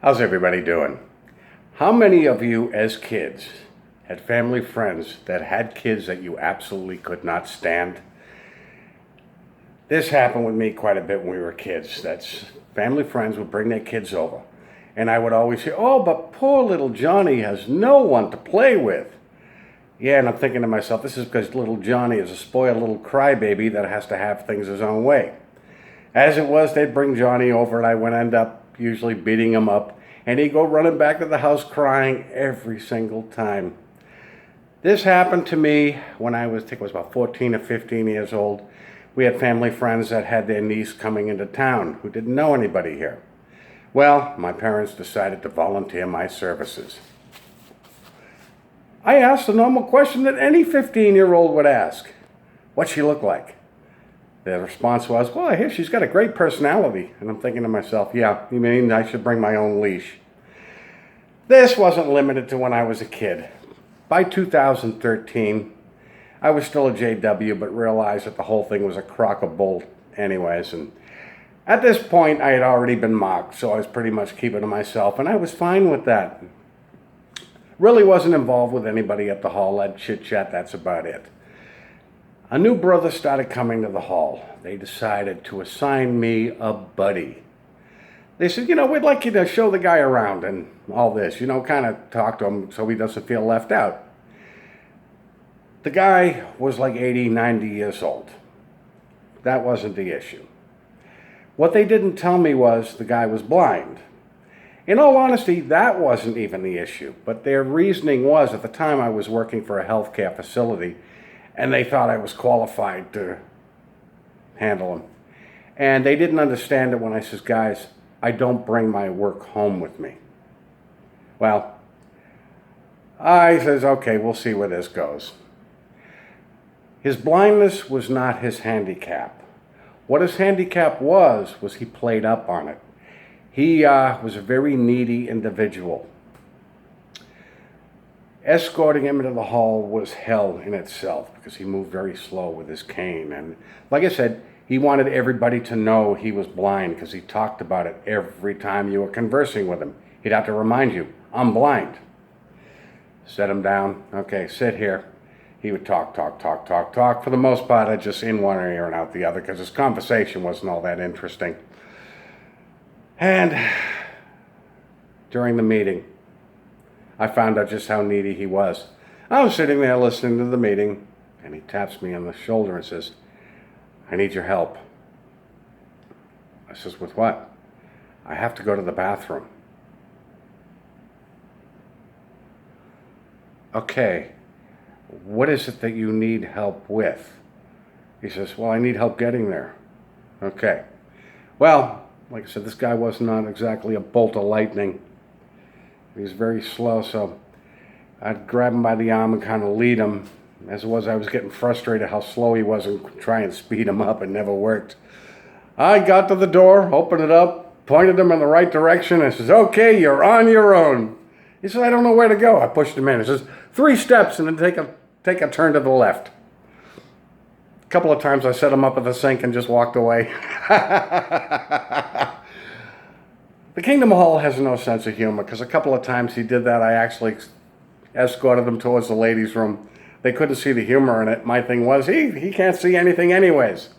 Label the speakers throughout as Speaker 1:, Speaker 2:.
Speaker 1: How's everybody doing? How many of you as kids had family friends that had kids that you absolutely could not stand? This happened with me quite a bit when we were kids. That's family friends would bring their kids over. And I would always say, oh, but poor little Johnny has no one to play with. Yeah, and I'm thinking to myself, this is because little Johnny is a spoiled little crybaby that has to have things his own way. As it was, they'd bring Johnny over and I would end up usually beating him up, and he'd go running back to the house crying every single time. This happened to me when I think I was about 14 or 15 years old. We had family friends that had their niece coming into town who didn't know anybody here. Well, my parents decided to volunteer my services. I asked the normal question that any 15-year-old would ask. What'd she look like? The response was, well, I hear she's got a great personality. And I'm thinking to myself, yeah, you mean I should bring my own leash? This wasn't limited to when I was a kid. By 2013, I was still a JW, but realized that the whole thing was a crock of bull anyways. And at this point, I had already been mocked, so I was pretty much keeping to myself, and I was fine with that. Really wasn't involved with anybody at the hall. I'd chit-chat, that's about it. A new brother started coming to the hall. They decided to assign me a buddy. They said, we'd like you to show the guy around and all this, kind of talk to him so he doesn't feel left out. The guy was like 80, 90 years old. That wasn't the issue. What they didn't tell me was the guy was blind. In all honesty, that wasn't even the issue, but their reasoning was, at the time I was working for a healthcare facility, and they thought I was qualified to handle him. And they didn't understand it when I says, guys, I don't bring my work home with me. Well, I says, okay, we'll see where this goes. His blindness was not his handicap. What his handicap was he played up on it. He was a very needy individual. Escorting him into the hall was hell in itself because he moved very slow with his cane. And like I said, he wanted everybody to know he was blind because he talked about it every time you were conversing with him. He'd have to remind you, I'm blind. Set him down. Okay, sit here. He would talk. For the most part, I'd just in one ear and out the other because his conversation wasn't all that interesting. And during the meeting, I found out just how needy he was. I was sitting there listening to the meeting, and he taps me on the shoulder and says, I need your help. I says, with what? I have to go to the bathroom. Okay, what is it that you need help with? He says, well, I need help getting there. Okay. Well, like I said, this guy was not exactly a bolt of lightning. He was very slow, so I'd grab him by the arm and kind of lead him. As it was, I was getting frustrated how slow he was and try and speed him up. It never worked. I got to the door, opened it up, pointed him in the right direction, and says, okay, you're on your own. He says, I don't know where to go. I pushed him in. He says, 3 steps and then take a turn to the left. A couple of times I set him up at the sink and just walked away. The Kingdom Hall has no sense of humor because a couple of times he did that. I actually escorted them towards the ladies' room. They couldn't see the humor in it. My thing was, he can't see anything anyways.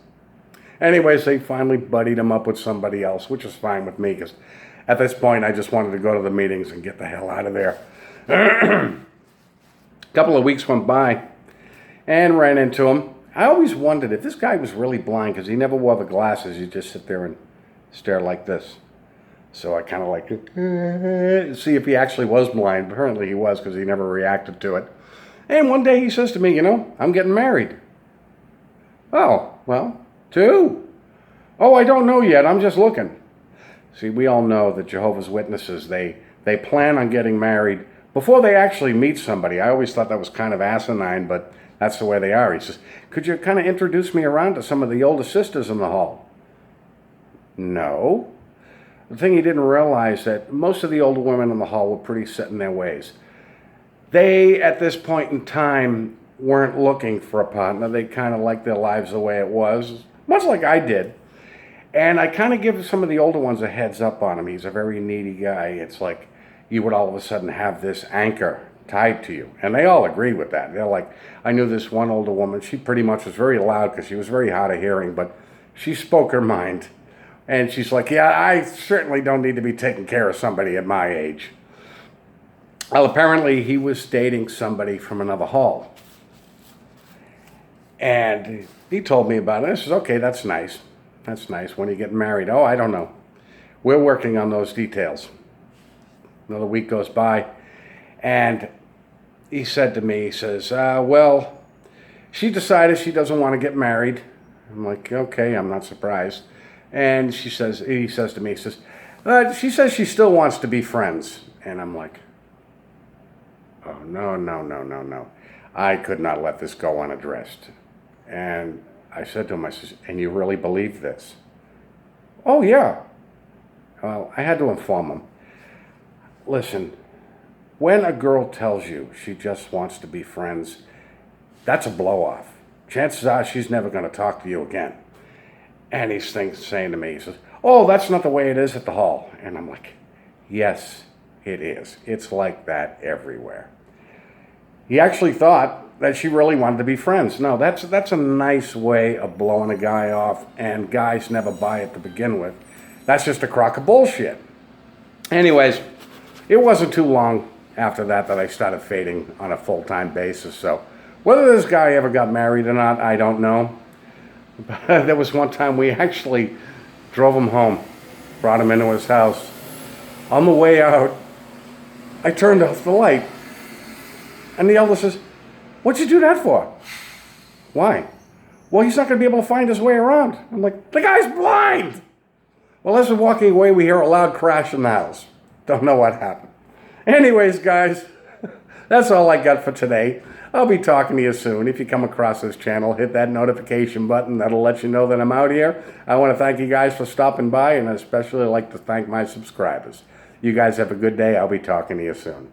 Speaker 1: Anyways, they finally buddied him up with somebody else, which was fine with me because at this point I just wanted to go to the meetings and get the hell out of there. A couple of weeks went by and ran into him. I always wondered if this guy was really blind because he never wore the glasses. He'd just sit there and stare like this. So I kind of like see if he actually was blind. Apparently he was because he never reacted to it. And one day he says to me, I'm getting married. Oh, well, to? Oh, I don't know yet. I'm just looking. See, we all know that Jehovah's Witnesses, they plan on getting married before they actually meet somebody. I always thought that was kind of asinine, but that's the way they are. He says, could you kind of introduce me around to some of the older sisters in the hall? No. The thing he didn't realize that most of the older women in the hall were pretty set in their ways. They, at this point in time, weren't looking for a partner. They kind of liked their lives the way it was, much like I did. And I kind of give some of the older ones a heads up on him. He's a very needy guy. It's like you would all of a sudden have this anchor tied to you. And they all agree with that. They're like, I knew this one older woman. She pretty much was very loud because she was very hard of hearing, but she spoke her mind. And she's like, yeah, I certainly don't need to be taking care of somebody at my age. Well, apparently he was dating somebody from another hall. And he told me about it. I says, okay, that's nice. That's nice. When are you getting married? Oh, I don't know. We're working on those details. Another week goes by, and he said to me, he says, well, she decided she doesn't want to get married. I'm like, okay, I'm not surprised. And he says to me, he says, she says she still wants to be friends. And I'm like, oh, no, no, no, no, no. I could not let this go unaddressed. And I said to him, I says, and you really believe this? Oh, yeah. Well, I had to inform him. Listen, when a girl tells you she just wants to be friends, that's a blow-off. Chances are she's never going to talk to you again. And he's saying to me, he says, oh, that's not the way it is at the hall. And I'm like, yes, it is. It's like that everywhere. He actually thought that she really wanted to be friends. No, that's a nice way of blowing a guy off, and guys never buy it to begin with. That's just a crock of bullshit. Anyways, it wasn't too long after that I started fading on a full-time basis. So whether this guy ever got married or not, I don't know. But there was one time we actually drove him home, brought him into his house. On the way out, I turned off the light. And the elder says, what'd you do that for? Why? Well, he's not going to be able to find his way around. I'm like, the guy's blind! Well, as we're walking away, we hear a loud crash in the house. Don't know what happened. Anyways, guys, that's all I got for today. I'll be talking to you soon. If you come across this channel, hit that notification button. That'll let you know that I'm out here. I want to thank you guys for stopping by, and I especially like to thank my subscribers. You guys have a good day. I'll be talking to you soon.